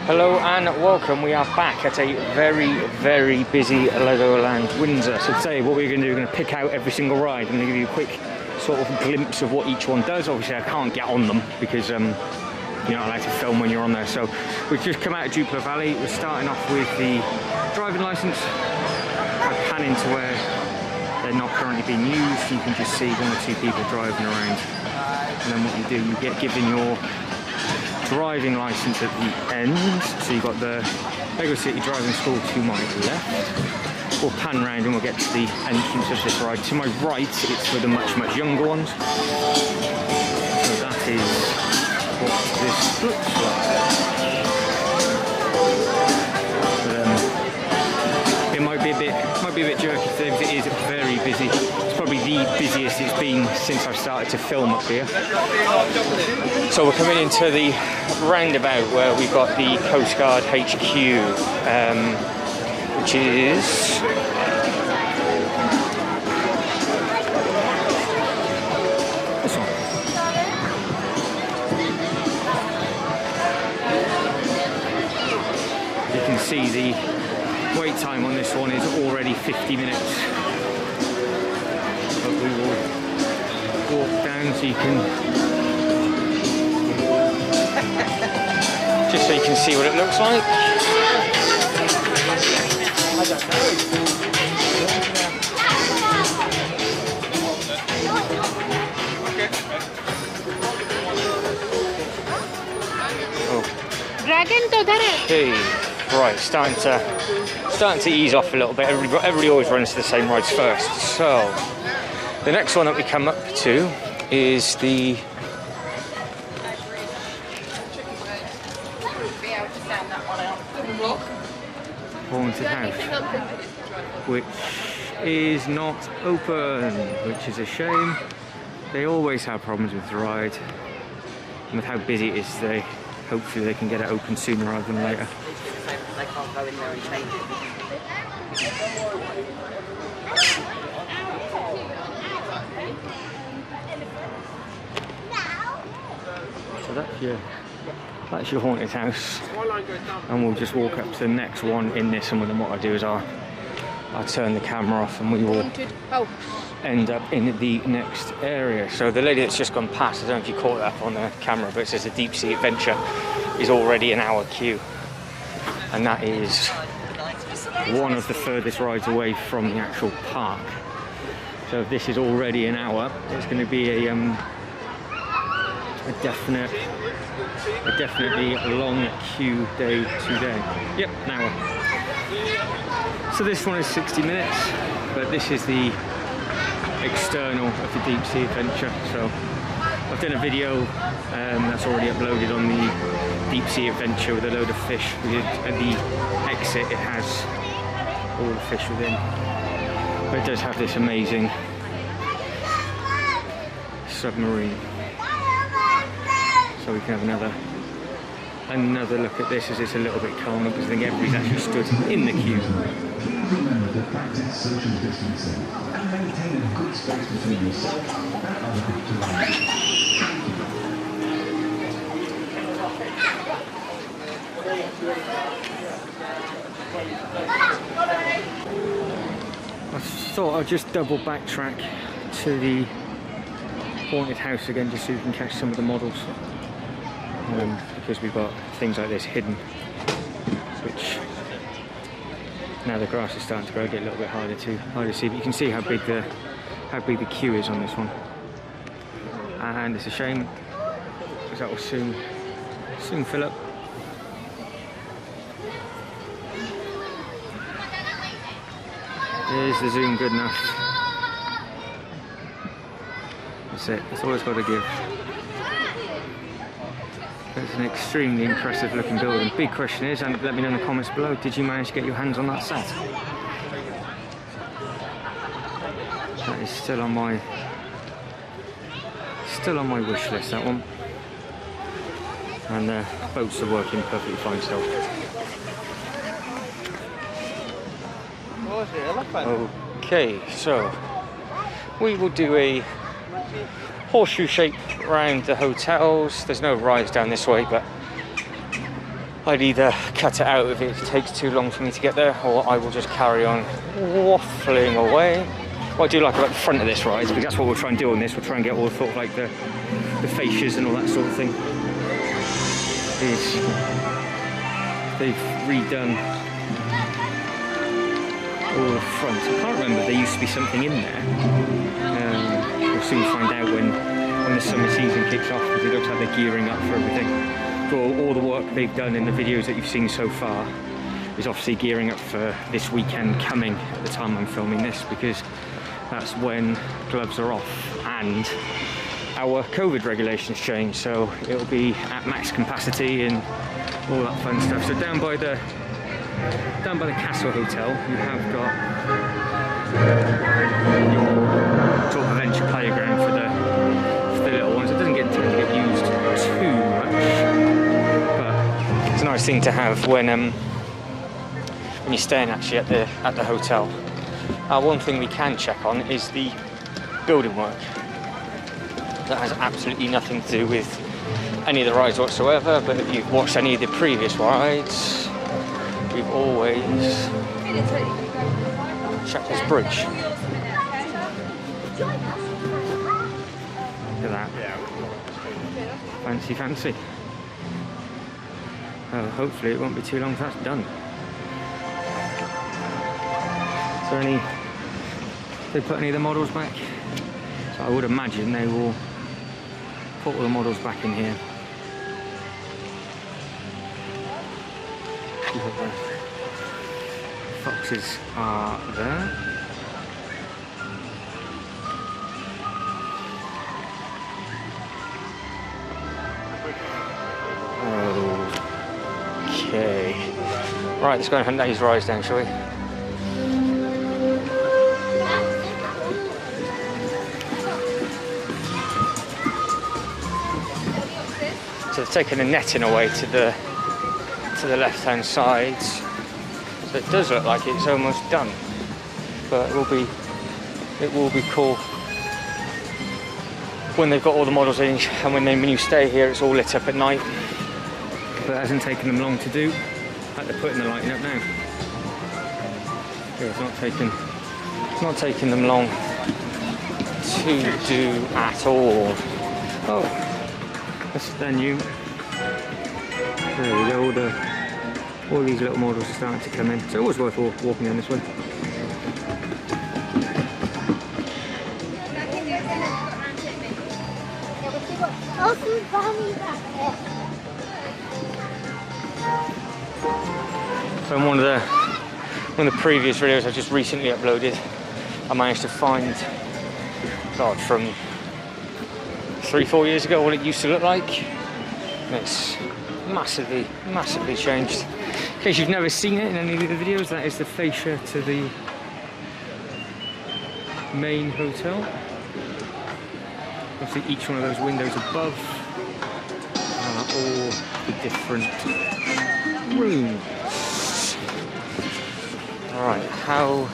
Hello and welcome. We are back at a very busy Legoland Windsor. So today what we're going to do, we're going to pick out every single ride. I'm going to give you a quick sort of glimpse of what each one does. Obviously I can't get on them because you're not allowed to film when you're on there. So we've just come out of Jupiler Valley. We're starting off with the driving licence. I pan into where they're not currently being used. You can just see one or two people driving around. And then what you do, you get given your driving licence at the end. So you've got the Lego City Driving School to my left. We'll pan round and we'll get to the entrance of this ride. To my right, it's for the much younger ones. So that is what this looks like. It might be a bit jerky today because it is very busy. It's probably the busiest it's been since I've started to film up here. So we're coming into the roundabout where we've got the Coast Guard HQ, which is this one. You can see the wait time on this one is already 50 minutes. But we will walk down so you can just so you can see what it looks like. Okay, right, starting to ease off a little bit. Everybody always runs to the same rides first. So the next one that we come up to is the Haunted House, which is not open, which is a shame. They always have problems with the ride, and with how busy it is today, hopefully they can get it open sooner rather than later. They can't go in there and change it. So that's your haunted house, and we'll just walk up to the next one in this, and then what I do is I'll turn the camera off and we will end up in the next area. So the lady that's just gone past, I don't know if you caught that on the camera, but it says the Deepsea Adventure is already an hour queue, and that is one of the furthest rides away from the actual park. So if this is already an hour, it's going to be a definitely long queue day today. Yep, an hour. So this one is 60 minutes, but this is the external of the Deepsea Adventure. So I've done a video that's already uploaded on the Deepsea Adventure with a load of fish. At the exit it has all the fish within, but it does have this amazing submarine. So we can have another look at this as it's a little bit calmer, because I think everybody's actually stood in the queue. Remember to practice social distancing and maintain a good space between yourself and other groups around you. I thought I'd just double backtrack to the haunted house again, just so you can catch some of the models. Because we've got things like this hidden, which now the grass is starting to grow, get a little bit harder to see, but you can see how big the queue is on this one, and it's a shame because that will soon fill up. Is the zoom good enough? That's it. That's all it's got to give. It's an extremely impressive looking building. Big question is, and let me know in the comments below, did you manage to get your hands on that set? That is still on my wish list, that one. And the boats are working perfectly fine still. Okay, so we will do a horseshoe shape around the hotels. There's no rides down this way, but I'd either cut it out if it takes too long for me to get there, or I will just carry on waffling away. What I do like about the front of this ride, because that's what we'll try and do on this, we'll try and get all sort of like the fascias and all that sort of thing, is they've redone all the front. I can't remember, there used to be something in there. We'll soon find out when the summer season kicks off, because it looks like they're gearing up for everything. All the work they've done in the videos that you've seen so far is obviously gearing up for this weekend coming at the time I'm filming this, because that's when gloves are off and our COVID regulations change, so it'll be at max capacity and all that fun stuff. So down by the Castle Hotel, you have got your sort of adventure playground for the little ones. It doesn't tend to get used too much, but it's a nice thing to have when you're staying actually at the hotel. One thing we can check on is the building work. That has absolutely nothing to do with any of the rides whatsoever, but if you've watched any of the previous rides, we've always checked this bridge. Look at that. Fancy, fancy. Well, hopefully it won't be too long until that's done. Is there any... They put any of the models back? So I would imagine they will put all the models back in here. The foxes are there. Okay. Right, let's go and hunt these rides down, shall we? So they've taken the netting away to the left-hand side, so it does look like it's almost done. But it will be cool when they've got all the models in, and when you stay here, it's all lit up at night. But it hasn't taken them long to do. Like they're putting the lighting up now. It's not taking them long to do at all. Oh. That's the new. There we go, all these little models are starting to come in. So it was worth walking down this way. So in one of the previous videos I just recently uploaded, I managed to find, God, from 3-4 years ago what it used to look like, and it's massively changed. In case you've never seen it in any of the videos, that is the fascia to the main hotel. Obviously each one of those windows above are all the different rooms. Alright, how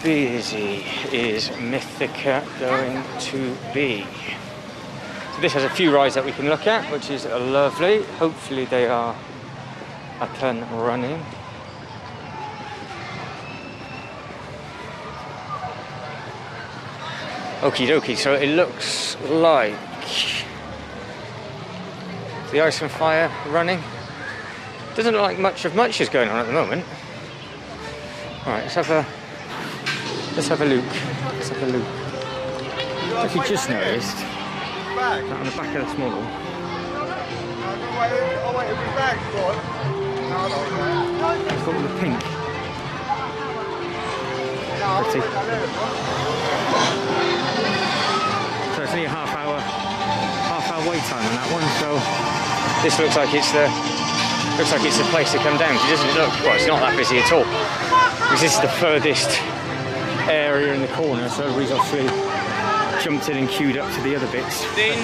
busy is Mythica going to be? So this has a few rides that we can look at, which is lovely. Hopefully they are up and running. Okie dokie, so it looks like the ice and fire running. Doesn't look like much is going on at the moment. Alright, let's have a look. If you just noticed that on the back of this model, it's got all the pink. Pretty. So it's only a half hour wait time on that one. So this looks like it's the place to come down. It doesn't look, well, it's not that busy at all, because this is the furthest area in the corner, so everybody's obviously jumped in and queued up to the other bits. Yeah,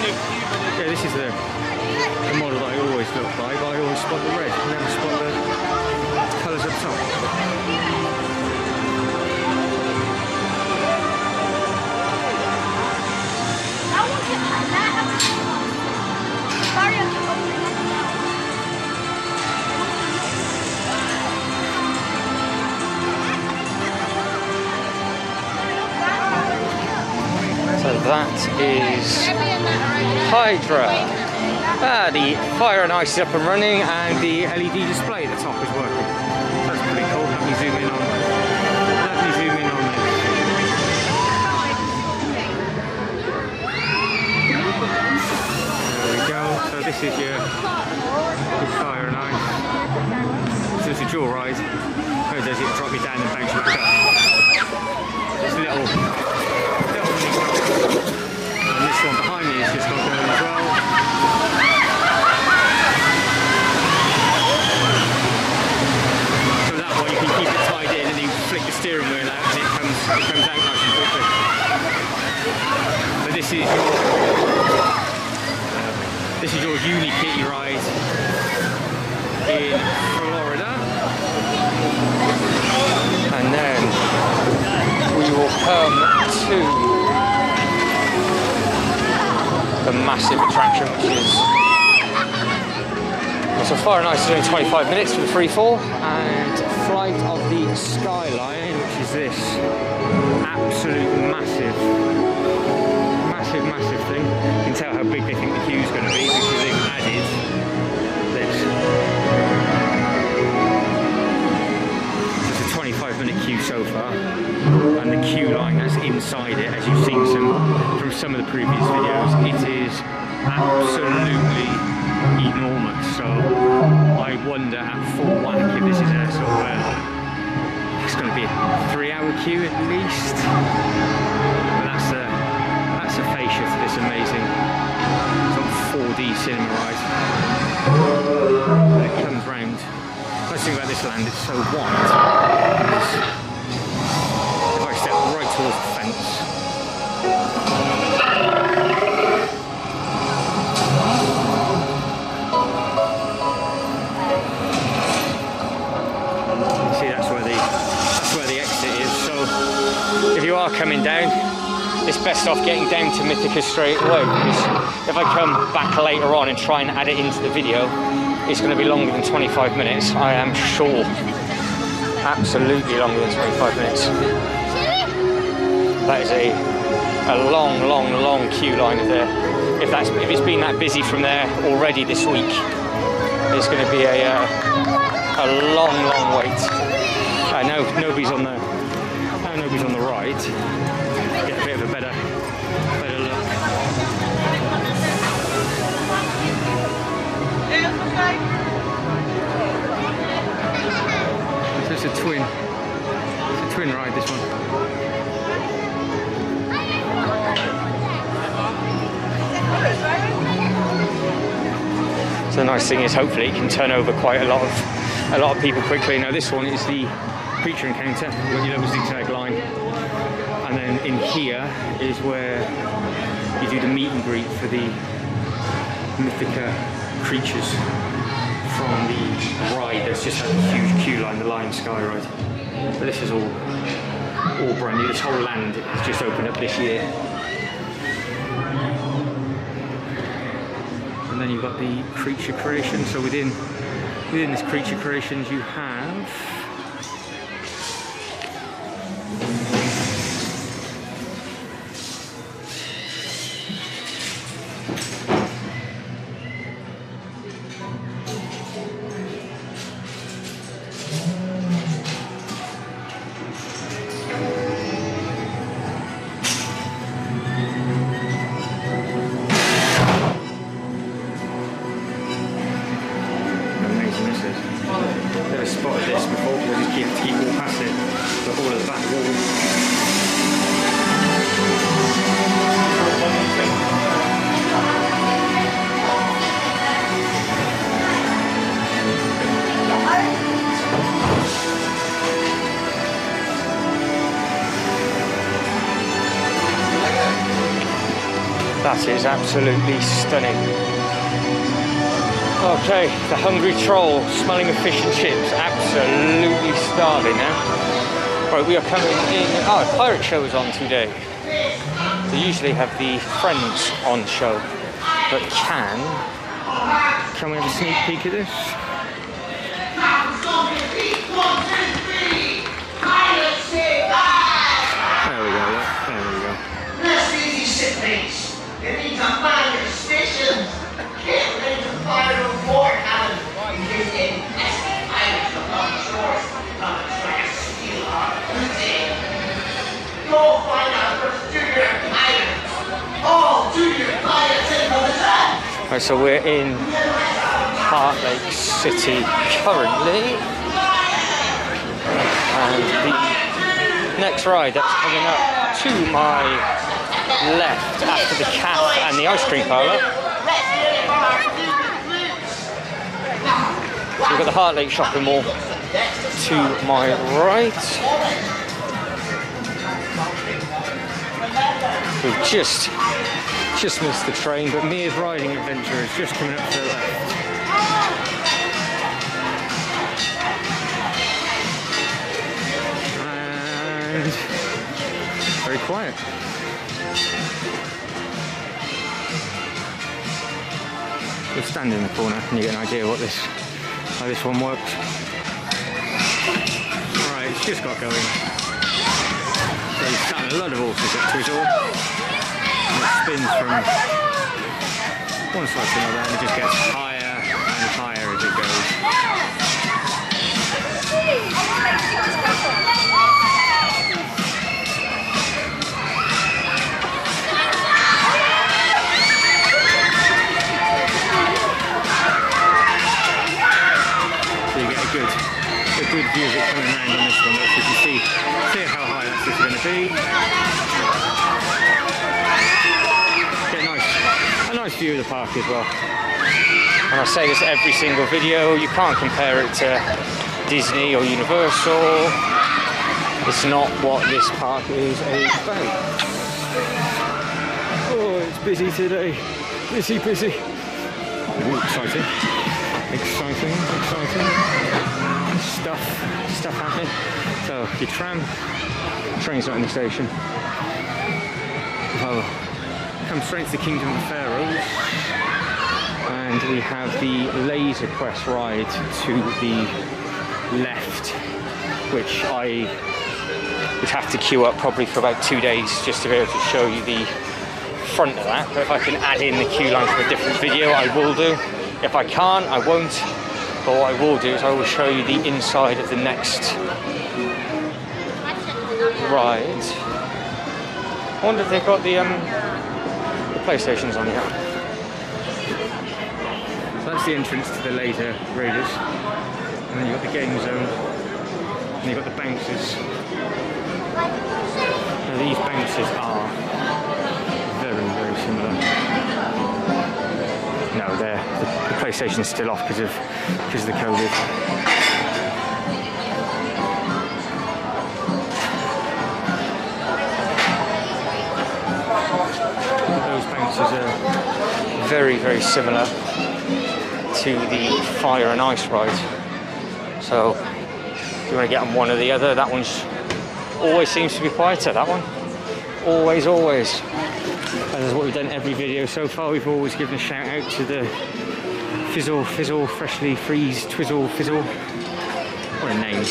this is the model that I always look by, but I always spot the red, I never spot the colours up top. is Hydra. The fire and ice is up and running, and the LED display at the top is working. That's pretty cool. Let me zoom in on. Let me zoom in on this. There we go. So this is your fire and ice. So it's a dual ride. How does it drop me down and bounce back up? This little and this one behind me is just got going as well. So that one you can keep it tied in and you flick the steering wheel out and it comes out nice and quickly. But this is your uni kitty ride in Florida. And then we will come to the massive attraction, which is so far and ice is only 25 minutes for the free fall, and Flight of the Skyline, which is this absolute massive thing. You can tell how big they think the queue's going to be because they've added this. It's a 25-minute queue so far, and the queue line that's inside it, as you've seen from some of the previous videos, it is absolutely enormous. So I wonder at full whack if this is a sort of it's going to be a 3-hour queue at least. But that's a fascia to this amazing sort of 4D cinema ride. When it comes round. The nice thing about this land, it's so wide. If I step right towards the fence, you see that's where the exit is. So if you are coming down, it's best off getting down to Mythica straight away, because if I come back later on and try and add it into the video, it's going to be longer than 25 minutes, I am sure. Absolutely longer than 25 minutes. That is a long queue line there. If it's been that busy from there already this week, it's going to be a long wait. Now nobody's on the ride. Get a bit of a better look. So it's a twin ride, this one. So the nice thing is hopefully it can turn over quite a lot of people quickly. Now this one is the creature encounter. You've got your little zigzag line. And then in here is where you do the meet and greet for the Mythica creatures from the ride. There's just a huge queue line, the Lion Sky ride. But this is all brand new. This whole land has just opened up this year. And then you've got the creature creation. So within this creature creations you have spotted this before because I just keep walking past it, but all of the back walls. That is absolutely stunning. Okay, the hungry troll smelling of fish and chips, absolutely starving now. Right, we are coming in. Oh, a pirate show is on today. They usually have the Friends on show, but can we have a sneak peek at this? There we go, look. There we go. Nice easy sit, please. You need to mind your stations. Get ready to fire those water cannons in case any pesky pirates along the shores come and try to steal our booty. Go find our first junior pirates. All junior pirates in position. Right, so we're in Heart Lake City currently, and the next ride that's coming up to my left after the cat and the ice cream parlour. So we've got the Heart Lake shopping mall to my right. We've just missed the train, but Mia's riding adventure is just coming up to the left. And very quiet. We'll stand in the corner and you get an idea what how this one works. Right, it's just got going. So he's sat a lot of horses at Twizzle. And it spins from one side to another and it just gets higher and higher as it goes. So you get a good view of it coming around on this one. So you can see how high that's just going to be. A nice view of the park as well. And I say this every single video, you can't compare it to Disney or Universal. It's not what this park is about. Oh, it's busy today. Busy. Ooh, exciting. Stuff happening. So your train's not in the station. Oh. Come straight to the Kingdom of the Pharaohs, and we have the Laser Quest ride to the left, which I would have to queue up probably for about 2 days just to be able to show you the front of that. But if I can add in the queue line for a different video, I will do. If I can't, I won't. But what I will do is I will show you the inside of the next ride. I wonder if they've got the PlayStations on here. So that's the entrance to the laser raiders, and then you've got the game zone, and you've got the bouncers. Now these bouncers are very similar. No, the PlayStation's still off because of the COVID. Are very similar to the fire and ice ride. So if you want to get on one or the other, that one's always seems to be quieter, that one. Always. And that's what we've done every video so far. We've always given a shout out to the Fizzle, freshly freeze, Twizzle, Fizzle. What a name.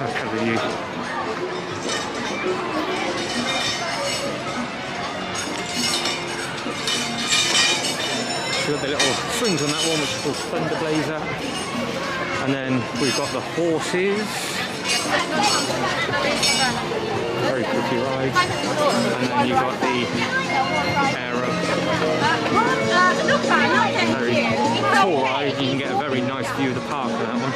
I'll cover you. We've got the little swings on that one, which is called Thunder Blazer. And then we've got the horses. Very pretty ride. And then you've got the arrow. Very tall ride. You can get a very nice view of the park for that one.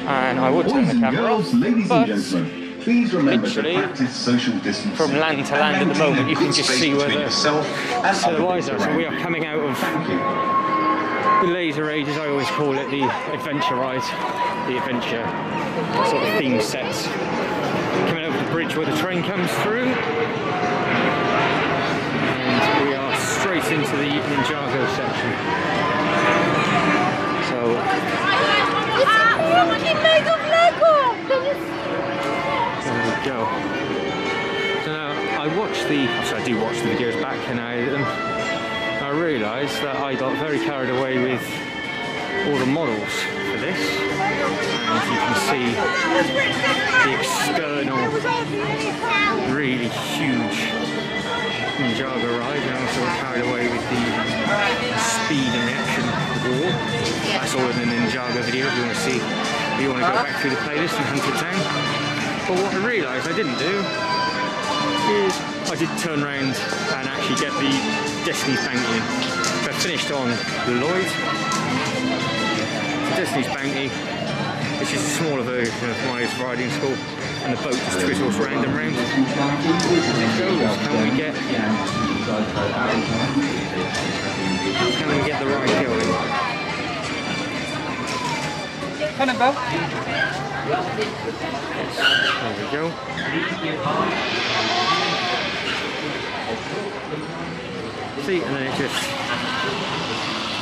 And I would turn the camera off, but please remember to literally practice social distancing. from land to land at the moment, you can just see where the wires are. So we are coming out of the laser ride, as I always call it, the adventure ride, the adventure sort of theme sets. Coming over the bridge where the train comes through, and we are straight into the Ninjago section. So there we go. So now I do watch the videos back and I edit them. I realised that I got very carried away with all the models for this, and you can see the external, really huge Ninjago ride. And also carried away with the speed and reaction wall. That's all in the Ninjago video if you want to see, if you want to go back through the playlist and hunt it down. But what I realised I didn't do is I did turn around and actually get the Destiny's Bounty. So I finished on Lloyd. Destiny's Bounty, which is a smaller version of my riding school, and the boat just twizzles round and round. There it goes. Can we get the ride going? Come on, Bo. There we go. See, and then it just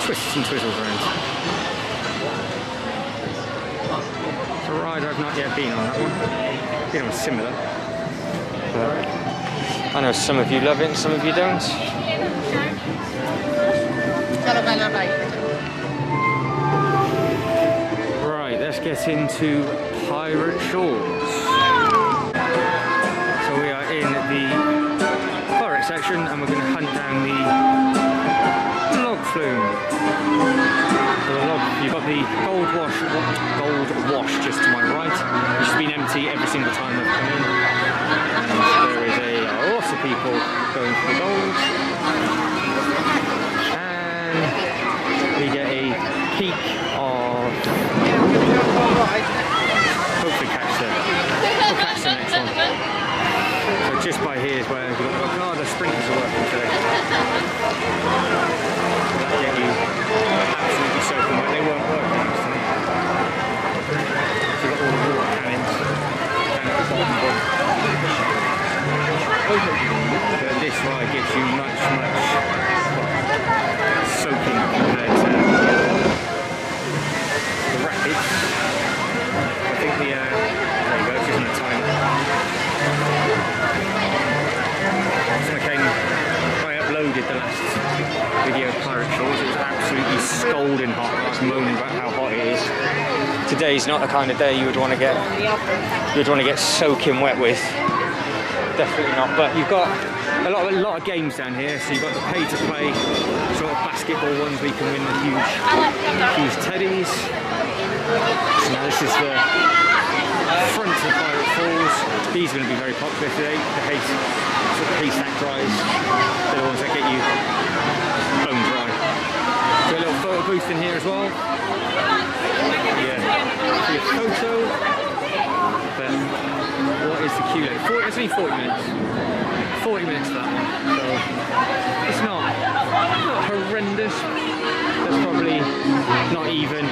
twists and twizzles around. It's a ride I've not yet been on, that one. Been on similar. But I know some of you love it and some of you don't. Right, let's get into Pirate Shores. So we are in the pirate section and we're going to hunt down the log flume. So the log, you've got the gold wash just to my right, which has been empty every single time I've come in. And there is a lot of people going for the gold. And we get a peek of, hopefully catch the, we'll catch the next one. So just by here is where we've got, oh, the sprinklers are working today. That'll get you absolutely soaking wet. They weren't working actually. So you've got all the water cannons down at the bottom one. But this ride gives you much soaking compared to the rapids. I think the, there you go, it's just on a timer. So I uploaded the last video of Pirate Shores. It was absolutely scalding hot. I was moaning about how hot it is. Today's not the kind of day you would want to get soaking wet with. Definitely not. But you've got a lot of games down here. So you've got the pay to play sort of basketball ones where you can win the huge teddies. So now this is the front of the Pirate Falls. These are going to be very popular today. The haystack drives. They're the ones that get you bone dry. So a little photo booth in here as well. Yeah, for your photo. But what is the queue length? It's only 40 minutes. 40 minutes for that one. So it's not horrendous. There's probably not even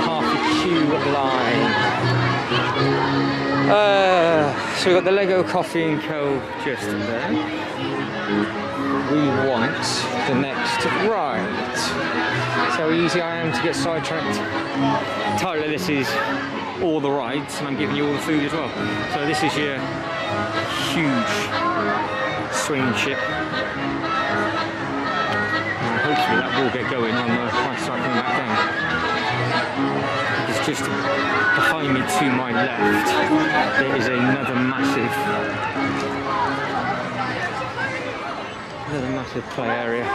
half the queue line. So we've got the Lego Coffee & Co. just there. We want the next ride. So how easy I am to get sidetracked. The title of this is All the Rides, and I'm giving you all the food as well. So this is your huge swinging ship. And hopefully that will get going on the I start coming back down. It's just behind me to my left, there is another massive play area.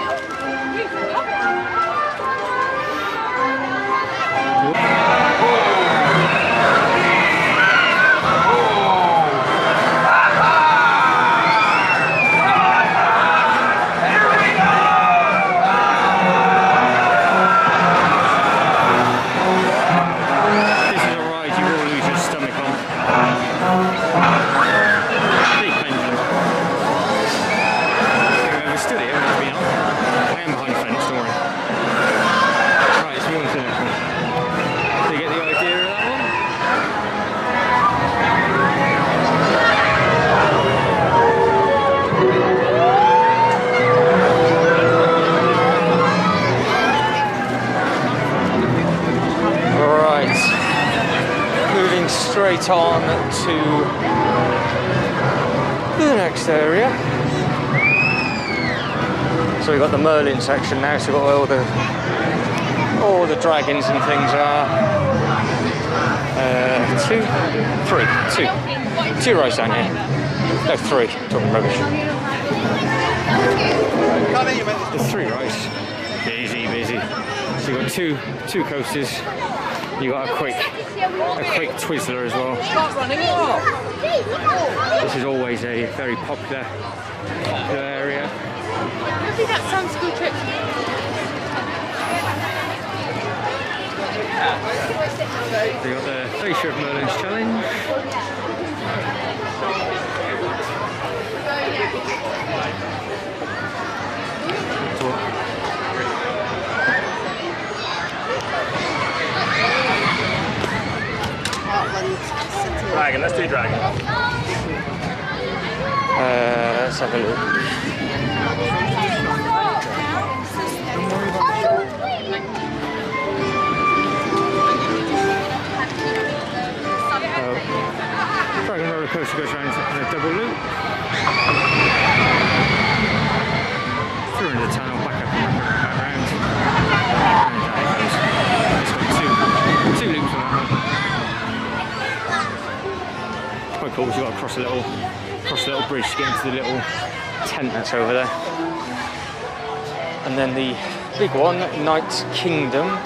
Straight on to the next area. So we've got the Merlin section now, so we've got all the all the dragons and things are. Two rides down here. No, three. Talking rubbish. There's three rides. Busy. So you've got two coasters. You got a quick Twizzler as well. This is always a very popular area. Maybe that sounds school trip. We got the Glacier of Merlin's Challenge. Dragon, let's do dragon. Let's have a look. Dragon roller coaster goes around in a double loop. Through into the tunnel, back up and back round. And down it goes. It's got two loops on that one. It's quite cool because you've got to cross a little bridge to get into the little tent that's over there. And then the big one, Night Kingdom.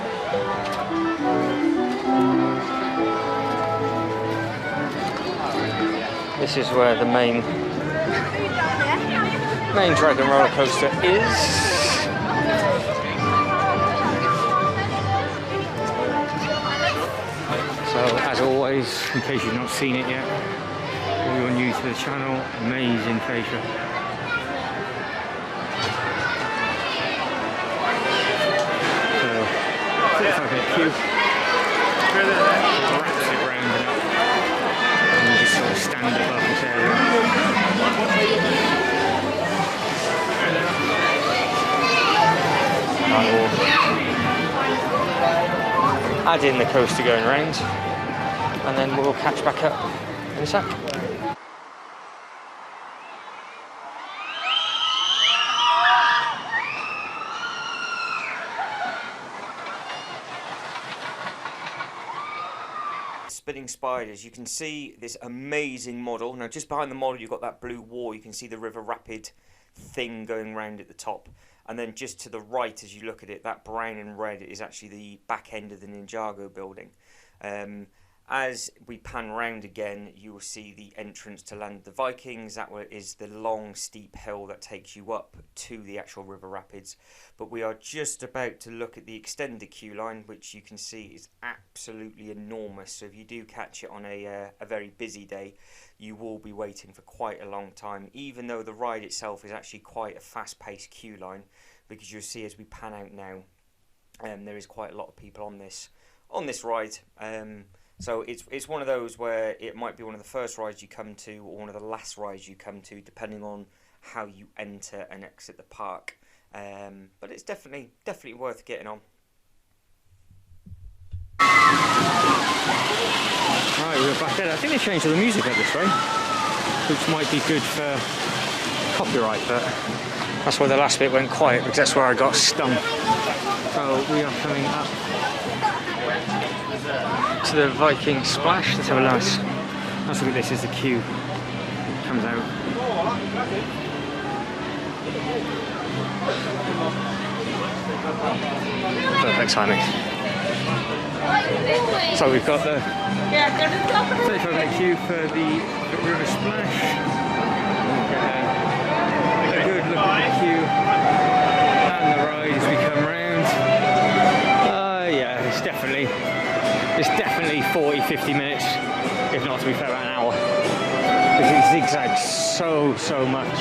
This is where the main dragon roller coaster is. So, as always, in case you've not seen it yet, or you're new to the channel, amazing fascia. So, 45-minute queue. Wraps it round and up. And you just sort of stand above this area. I will add in the coaster going round, and then we'll catch back up in a sec. Spinning spiders, you can see this amazing model. Now just behind the model you've got that blue wall, you can see the river rapid thing going round at the top, and then just to the right as you look at it, that brown and red is actually the back end of the Ninjago building. As we pan round again, you will see the entrance to Land of the Vikings. That is the long steep hill that takes you up to the actual river rapids. But we are just about to look at the extended queue line, which you can see is absolutely enormous. So if you do catch it on a very busy day, you will be waiting for quite a long time, even though the ride itself is actually quite a fast-paced queue line, because you'll see as we pan out now, there is quite a lot of people on this ride. So it's one of those where it might be one of the first rides you come to or one of the last rides you come to, depending on how you enter and exit the park. But it's definitely worth getting on. Right, we're back there. I think they changed all the music up this way, which might be good for copyright, but that's why the last bit went quiet, because that's where I got stung. So we are coming up to the Viking Splash. Let's have a nice look at this as the queue comes out. Perfect timing. So we've got the 35-minute queue for the river splash. A good look at the queue and the ride as we come round. Yeah, it's definitely 40-50 minutes, if not, to be fair, about an hour, because it zigzags so much.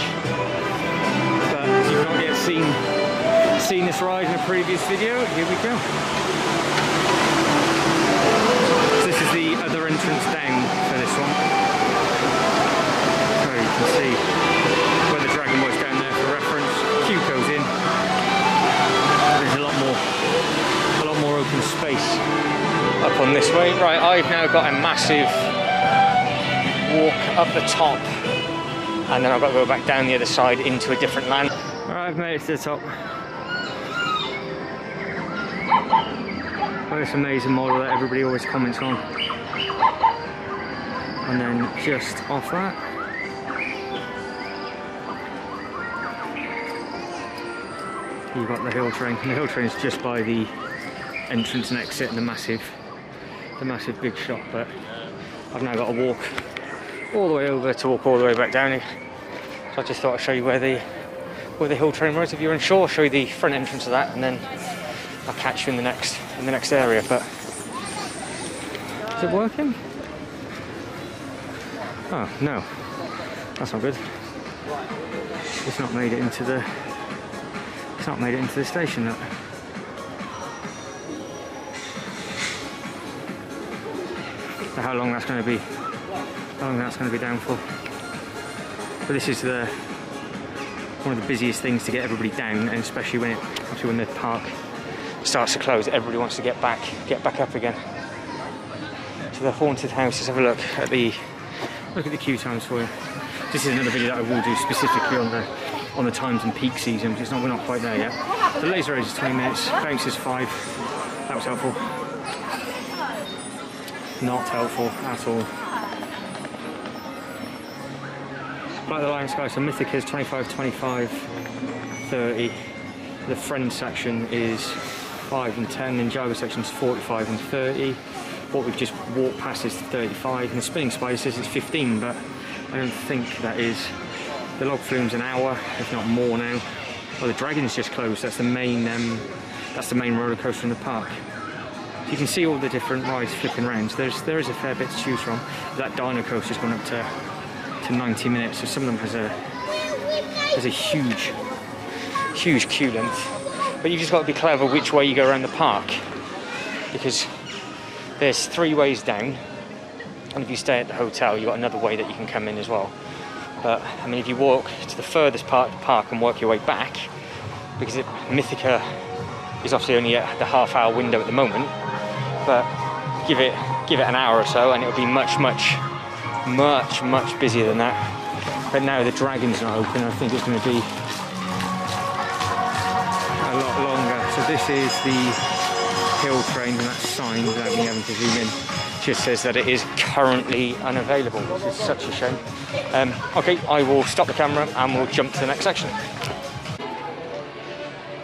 But if you've not yet seen this ride in a previous video, here we go. So this is the other entrance down for this one. So you can see where the dragon was down there for reference. Queue goes in. There's a lot more open space up on this way. Right, I've now got a massive walk up the top, and then I've got to go back down the other side into a different land. Right, I've made it to the top. Got this amazing model that everybody always comments on. And then just off that, you've got the hill train. And the hill train is just by the entrance and exit and the massive big shop. But I've now got to walk all the way over to walk all the way back down here. So I just thought I'd show you where the hill train was. If you're unsure, I'll show you the front entrance of that, and then I'll catch you in the next area. But is it working? Oh no, that's not good. It's not made it into the station. Look. So how long that's going to be? How long that's going to be down for? But this is one of the busiest things to get everybody down, and especially when the park starts to close, everybody wants to get back up again. To the haunted house. Let's have a look at the queue times for you. This is another video that I will do specifically on the times and peak season, because we're not quite there yet. The laser race is 20 minutes, bounce is 5. That was helpful. Not helpful at all. Like the Lion Sky, so Mythica is 25, 25, 30. The Friend section is 5 and 10, and Hydra section is 45 and 30. What we've just walked past is 35, and the Spinning Spider says it's 15, but I don't think that is. The Log Flume's an hour, if not more now. Well, the Dragon's just closed. That's the main roller coaster in the park. You can see all the different rides flipping around. There is a fair bit to choose from. That Dino coaster's gone up to 90 minutes, so some of them has a huge queue length. But you've just got to be clever which way you go around the park, because there's 3 ways down, and if you stay at the hotel, you've got another way that you can come in as well. But I mean, if you walk to the furthest part of the park and work your way back, because Mythica is obviously only at the half-hour window at the moment, but give it an hour or so, and it'll be much busier than that. But now the Dragon's not open, I think it's going to be a lot longer. So this is the hill train, and that sign, without me having to zoom in, just says that it is currently unavailable, which is such a shame. Okay, I will stop the camera and we'll jump to the next section.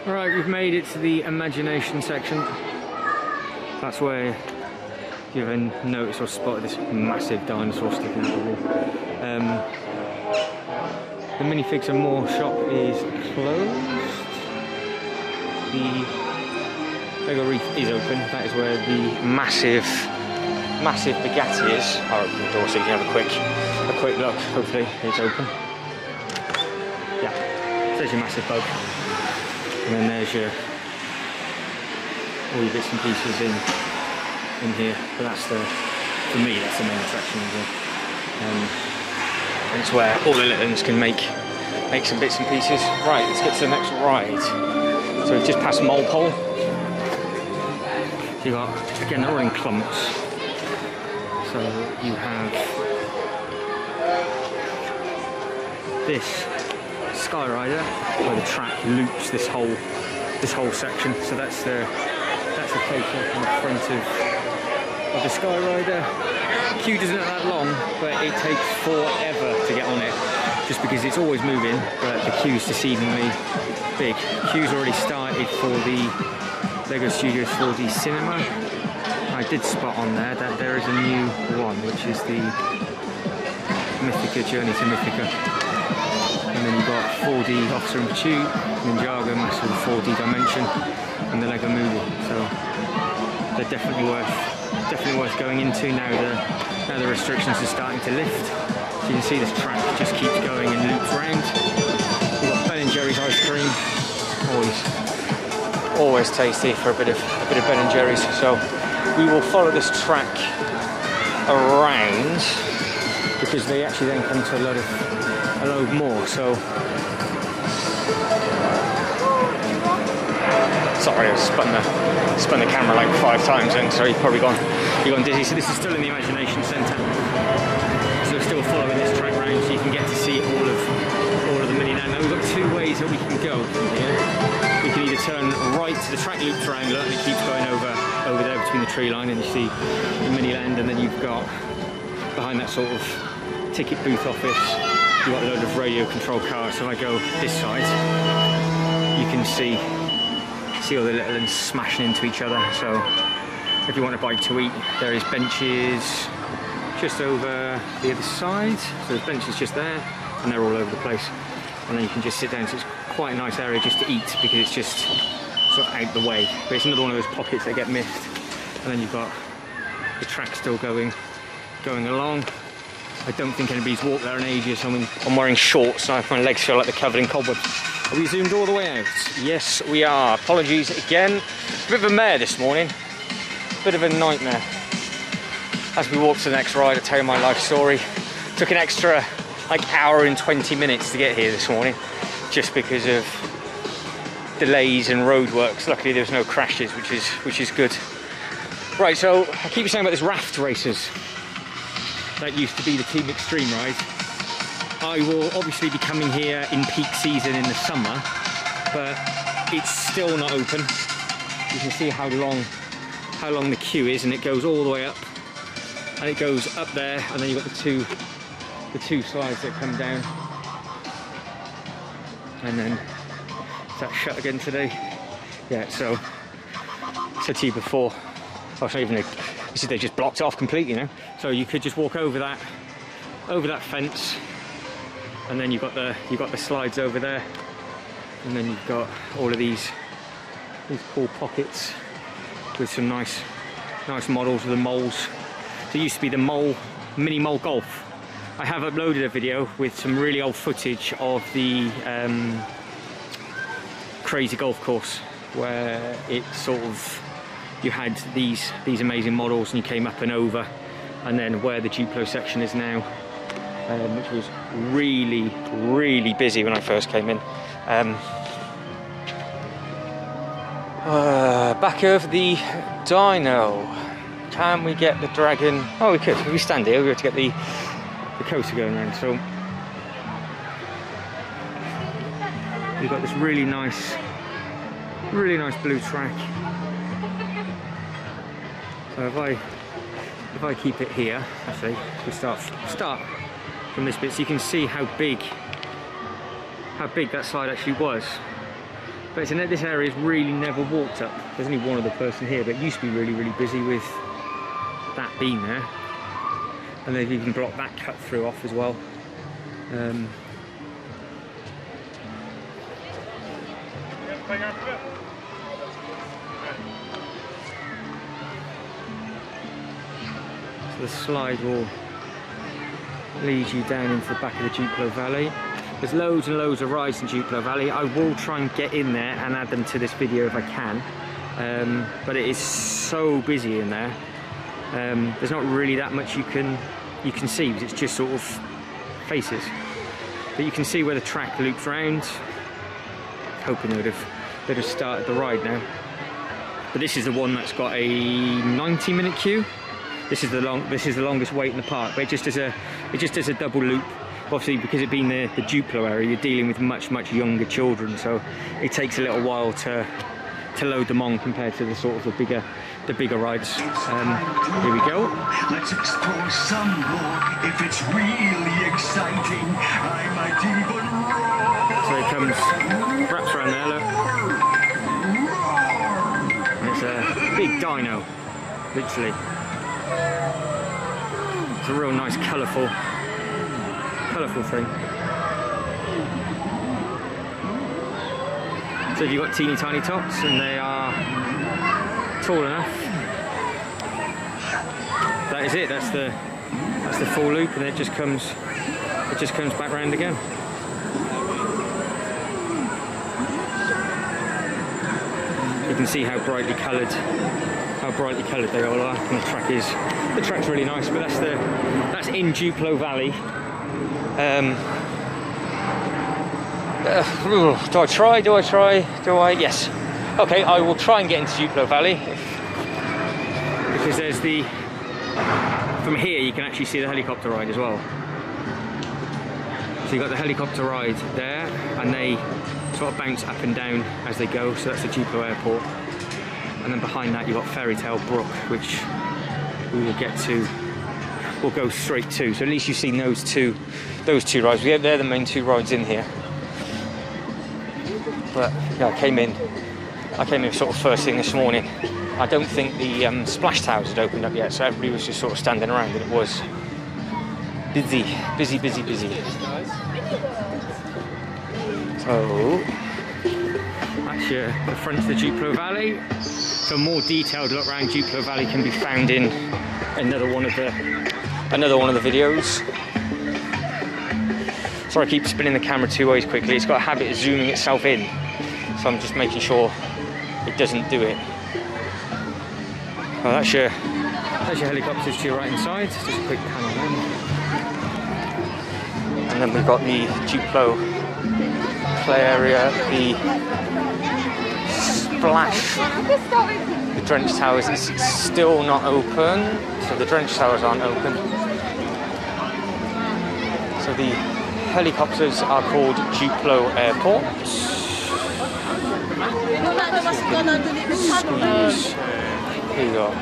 Right, we've made it to the Imagination section. That's where you've noticed or spotted this massive dinosaur sticking out the wall. The Minifigs and More shop is closed. The Lego Reef is open. That is where the massive Bugatti is. I'll open the door so you can have a quick look. Hopefully it's open. Yeah, there's your massive bug. And then there's all your bits and pieces in here. But for me, that's the main attraction. And it's where all the little ones can make some bits and pieces. Right, let's get to the next ride. So we've just passed Molepole. You got, again, they're all in clumps. So you have this Sky Rider, where the track loops this whole section. So that's the photo on the front of the Sky Rider. The queue doesn't look that long, but it takes forever to get on it, just because it's always moving, but the queue's deceivingly big. The queue's already started for the Lego Studios 4D Cinema. I did spot on there that there is a new one, which is the Mythica Journey to Mythica. And then you've got 4D Officer in Pursuit, Ninjago Master of the 4D Dimension, and the Lego Movie. So they're definitely worth going into now the restrictions are starting to lift. So you can see this track just keeps going and loops around. We've got Ben & Jerry's ice cream, always tasty for a bit of Ben & Jerry's. So we will follow this track around, because they actually then come to a load more. So sorry, I spun the camera like 5 times, and so you've probably gone dizzy. So this is still in the Imagination Centre. So we're still following this track round, so you can get to see all of the mini. Now we've got 2 ways that we can go from here. We can either turn right, the track loops around, look, and it keeps going over there between the tree line, and you see the Miniland, and then you've got behind that sort of ticket booth office, you've got a load of radio controlled cars. So if I go this side, you can see all the little ones smashing into each other. So if you want a bite to eat, there is benches just over the other side. So there's benches just there, and they're all over the place. And then you can just sit down. So it's quite a nice area just to eat because it's just sort of out the way. But it's another one of those pockets that get missed. And then you've got the track still going along. I don't think anybody's walked there in ages. I'm wearing shorts, so my legs feel like they're covered in cobwebs. Are we zoomed all the way out? Yes, we are. Apologies again. A bit of a mare this morning. A bit of a nightmare. As we walk to the next ride, I'll tell you my life story. Took an extra hour and 20 minutes to get here this morning, just because of delays and roadworks. Luckily there was no crashes, which is good. Right, so I keep saying about this raft races. That used to be the Team Extreme ride. I will obviously be coming here in peak season in the summer, but it's still not open. You can see how long the queue is, and it goes all the way up, and it goes up there, and then you've got the two slides that come down, and then is that shut again today? Yeah. So I said to you before, oh, it's not even they just blocked it off completely now. So you could just walk over that fence, and then you've got the slides over there, and then you've got all of these cool pockets with some nice models of the moles. So it used to be the mini mole golf. I have uploaded a video with some really old footage of the crazy golf course, where it sort of, you had these amazing models and you came up and over, and then where the Duplo section is now, which was really busy when I first came in. Back of the dyno. Can we get the dragon? Oh, we could. If we stand here, we have to get the coaster going around. So we've got this really nice blue track. So if I keep it here, actually, we start from this bit, so you can see how big that slide actually was. But this area is really never walked up. There's only one other person here, but it used to be really busy with that being there. And they've even blocked that cut through off as well. So the slide will lead you down into the back of the Duplo Valley. There's loads and loads of rides in Duplo Valley. I will try and get in there and add them to this video if I can. But it is so busy in there. There's not really that much you can see, because it's just sort of faces. But you can see where the track loops around. Hoping they'd have started the ride now. But this is the one that's got a 90-minute queue. This is the longest wait in the park. But it just does a double loop. Obviously, because it being the Duplo area, you're dealing with much younger children, so it takes a little while to load them on compared to the sort of the bigger rides. Here we go. Let's explore some more. If it's really exciting, I might even roar. So it comes, wraps around there, look. And it's a big dyno, literally. It's a real nice colourful thing. So if you've got teeny tiny tots and they are tall enough, that is it. That's the full loop, and it just comes back round again. You can see how brightly coloured they all are, and the track's really nice. But that's in Duplo Valley. Do I try? Yes. Okay, I will try and get into Duplo Valley, because there's from here you can actually see the helicopter ride as well. So you've got the helicopter ride there, and they sort of bounce up and down as they go. So that's the Duplo Airport. And then behind that you've got Fairy Tale Brook, which we will get to. We'll go straight to. So at least you've seen those two rides. They're the main two rides in here. But yeah, I came in sort of first thing this morning. I don't think the splash towers had opened up yet, so everybody was just sort of standing around, and it was busy. So that's the front of the Duplo Valley. So a more detailed look around Duplo Valley can be found in another one of the videos. Sorry, I keep spinning the camera two ways quickly. It's got a habit of zooming itself in, so I'm just making sure it doesn't do it. Oh, that's your helicopters to your right hand side. Just a quick pan on them. And then we've got the Duplo play area, the Splash, the Drench Towers is still not open, so the Drench Towers aren't open. So the helicopters are called Duplo Airport. Here you go.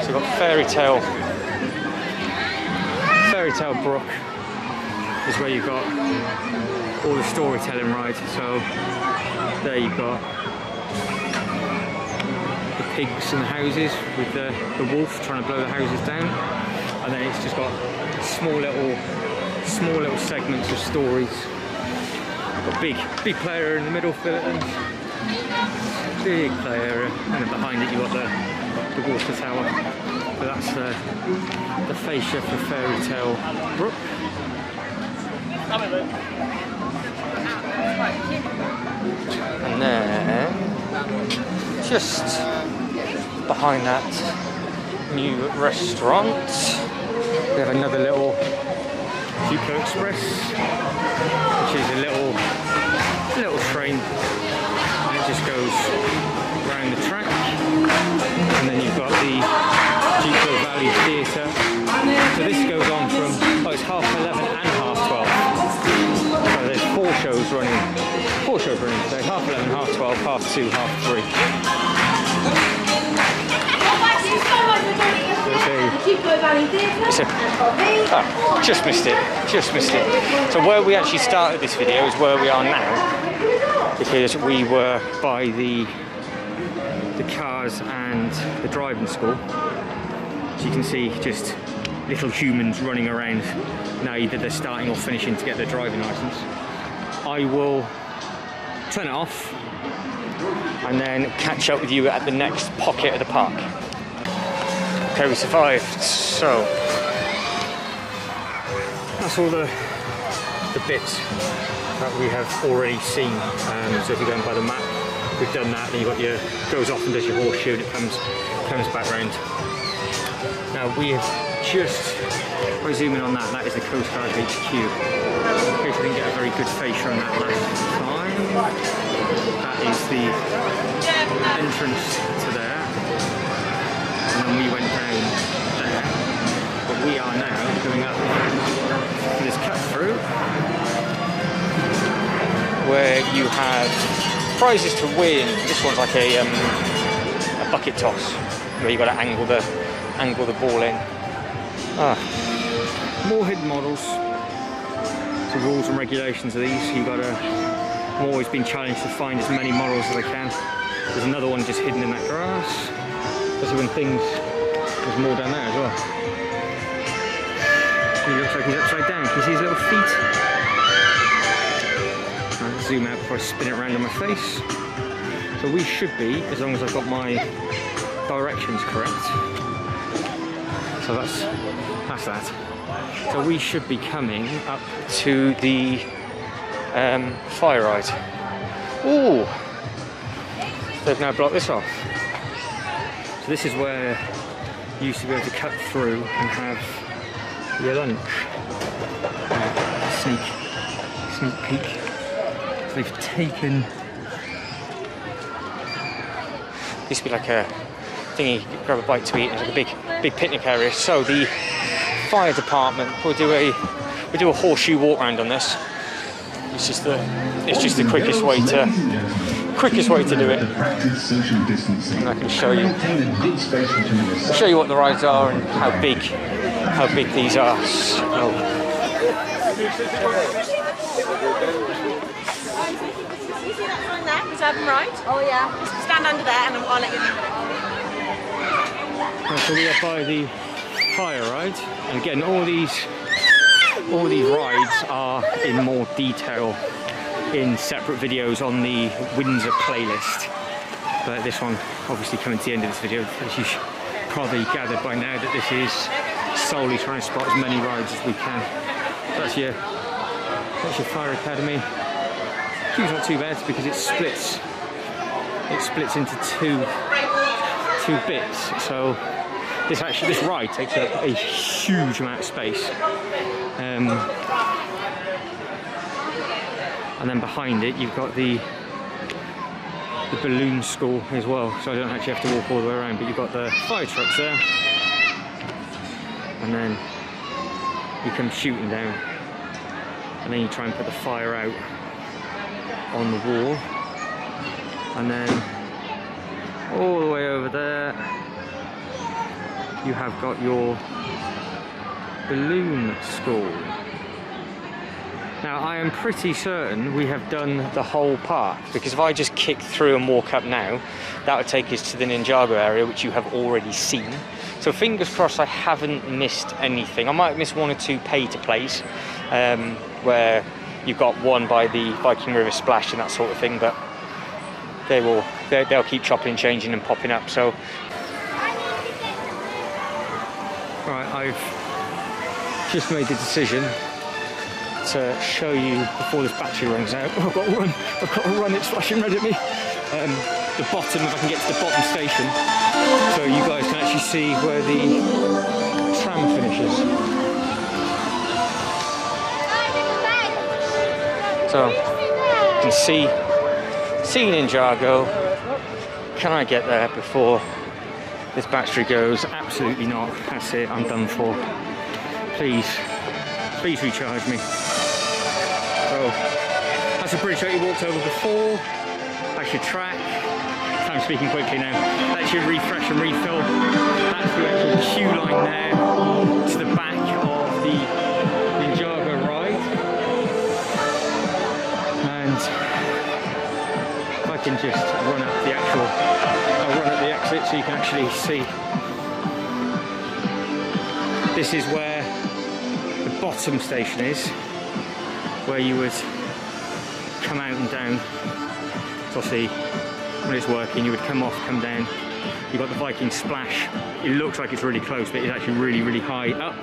So we've got Fairy Tale Brook is where you've got all the storytelling rides. So there you've got the pigs and the houses with the wolf trying to blow the houses down, and then it's just got small little segments of stories. Got big play area in the middle for it, big play area, and then behind it you've got the water tower. So that's the fascia for Fairy Tale Brook. And then just behind that new restaurant we have another little Duplo Express, which is a little train, and it just goes around the track. And then you've got the Duplo Valley Theatre. So this goes on from, it's 11:30 and 12:30. So there's four shows running today, 11:30, 12:30, 2:30, 3:30. Just missed it. So where we actually started this video is where we are now, because we were by the cars and the driving school. So you can see just little humans running around now, either they're starting or finishing to get their driving license. I will turn it off and then catch up with you at the next pocket of the park. Okay, we survived. So that's all the bits that we have already seen. So if you're going by the map, we've done that. Then you've got your goes off and does your horseshoe, and it comes back round. Now we have just, if I zoom in on that, that is the Coast Guard HQ. In case I didn't get a very good fascia on that last time, that is the entrance to there. And then we went down there, but we are now going up this cut through where you have prizes to win. This one's like a bucket toss where you've got to angle the ball in. More hidden models. So rules and regulations of these. You've got to. I'm always been challenged to find as many models as I can. There's another one just hidden in that grass. Especially when there's more down there as well. He looks like he's upside down. Can you see his little feet? I'll zoom out before I spin it around on my face. So we should be, as long as I've got my directions correct. So that's that. So we should be coming up to the fire ride. Ooh! They've now blocked this off. So this is where you used to be able to cut through and have your lunch. Sneak peek. So they've taken. Used to be like a thing you could grab a bite to eat. It's like a big picnic area. So the fire department will do a We do a horseshoe walk around on this. It's just the quickest way to do it. And I can show you what the rides are and how big these are. So, Oh yeah. Stand under there and I'll let you. so we are by the fire ride, and again, all these rides are in more detail in separate videos on the Windsor playlist. But this one, obviously, coming to the end of this video, as you probably gathered by now, that this is solely trying to spot as many rides as we can. So that's your fire academy. Queue's not too bad because it splits into two bits. So this ride takes up a huge amount of space. And then behind it you've got the balloon school as well, so I don't actually have to walk all the way around, but you've got the fire trucks there, and then you come shooting down, and then you try and put the fire out on the wall, and then all the way over there you have got your balloon school. Now I am pretty certain we have done the whole park, because if I just kick through and walk up now, that would take us to the Ninjago area, which you have already seen. So fingers crossed I haven't missed anything. I might have missed one or two pay-to-plays, where you've got one by the Viking Splash and that sort of thing, but they'll keep chopping and changing and popping up. So right, I've just made the decision to show you before this battery runs out. I've got to run, it's flashing red at me. The bottom, if I can get to the bottom station, so you guys can actually see where the tram finishes. So you can see Ninjago. Can I get there before this battery goes? Absolutely not. That's it, I'm done for. Please recharge me. So that's a bridge that you walked over before. That's your track. I'm speaking quickly now. That's your refresh and refill. That's the actual queue line there to the back of the Ninjago ride. And I can just run up the exit so you can actually see. This is where the bottom station is, where you would come out and down. So see, when it's working, you would come off, come down. You've got the Viking Splash. It looks like it's really close, but it's actually really, really high up.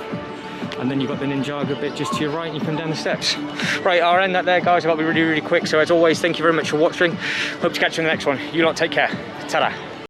And then you've got the Ninjago bit just to your right, and you come down the steps. Right, I'll end that there, guys. I've got to be really, really quick. So as always, thank you very much for watching. Hope to catch you in the next one. You lot take care. Ta-da.